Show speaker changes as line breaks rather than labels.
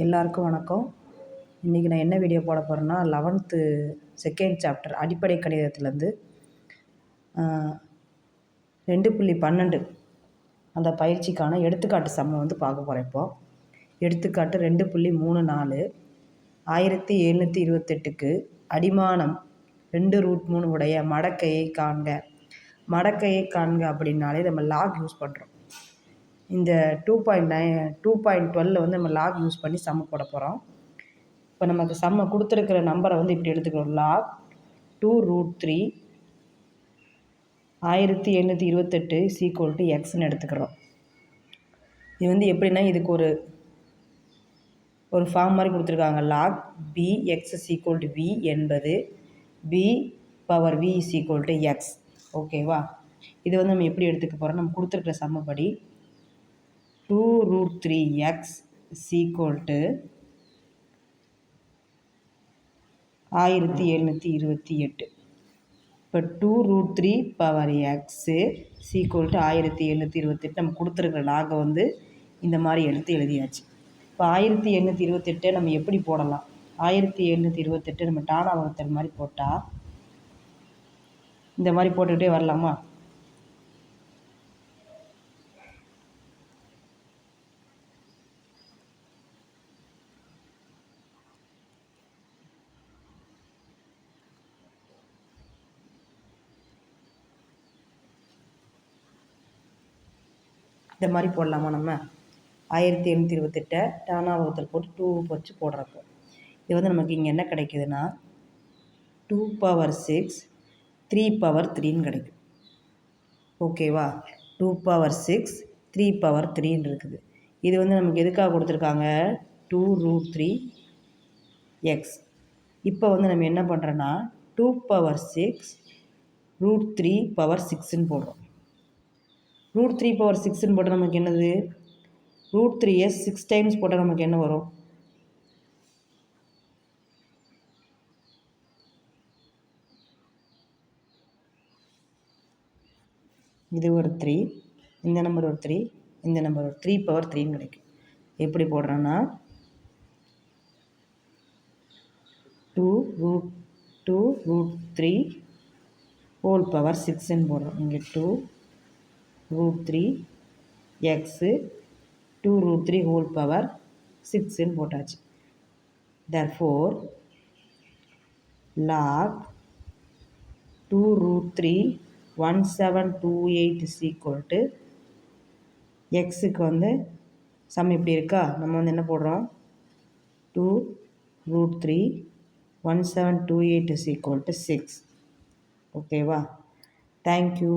எல்லாருக்கும் வணக்கம். இன்றைக்கி நான் என்ன வீடியோ போட போகிறேன்னா 11th செகண்ட் சாப்டர் அடிப்படை கணிதத்துலேருந்து 2.12 அந்த பயிற்சிக்கான எடுத்துக்காட்டு சம்மை பார்க்க போகிறேன். இப்போது எடுத்துக்காட்டு 2.34 1728க்கு அடிமானம் 2√3 உடைய மடக்கையை காண்க. மடக்கையை காண்க அப்படின்னாலே நம்ம லாக் யூஸ் பண்ணுறோம். இந்த 2.12 நம்ம லாக் யூஸ் பண்ணி சம்ம போட போகிறோம். இப்போ நமக்கு சம்ம கொடுத்துருக்கிற நம்பரை இப்படி எடுத்துக்கிறோம். லாக் 2√3 1728 = எக்ஸ்ன்னு எடுத்துக்கிறோம். இது எப்படின்னா இதுக்கு ஒரு ஃபார்ம் மாதிரி கொடுத்துருக்காங்க. லாக் b x = v என்பது b/v = x. ஓகேவா? இது நம்ம எப்படி எடுத்துக்க போகிறோம்? நம்ம கொடுத்துருக்குற சம்மப்படி 2√3x = 1728. இப்போ 2√3x = 1728 நம்ம கொடுத்துருக்குற லாகை இந்த மாதிரி எடுத்து எழுதியாச்சு. இப்போ 1728 நம்ம எப்படி போடலாம்? 1728 நம்ம டானா வகுத்தல் மாதிரி போட்டால் இந்த மாதிரி போட்டுக்கிட்டே வரலாமா? இந்த மாதிரி போடலாமா? நம்ம 1728 டானா வகுத்தல் போட்டு 2 வச்சு போடுறப்போ இது நமக்கு இங்கே என்ன கிடைக்குதுன்னா 2/6 3/3ன்னு கிடைக்கும். ஓகேவா? 2/6 3/3ன்னு இருக்குது. இது நமக்கு எதுக்காக கொடுத்துருக்காங்க? 2√3x. இப்போ நம்ம என்ன பண்ணுறோன்னா 2/6 √3/6ன்னு போடுறோம். √3/6ன்னு போட்டால் நமக்கு என்னது? √3 6 டைம்ஸ் போட்டால் நமக்கு என்ன வரும்? இது ஒரு 3, இந்த நம்பர் ஒரு 3, இந்த நம்பர் ஒரு 3/3ன்னு கிடைக்கும். எப்படி போடுறோன்னா 2√3 6ன்னு போடுறோம். இங்கே 2√3x 2√3 6ன்னு போட்டாச்சு. therefore log 2√3 1728 எக்ஸுக்கு சம் இப்படி இருக்கா? நம்ம என்ன போடுறோம்? 2√3 1728 6. ஓகேவா? தேங்க்யூ.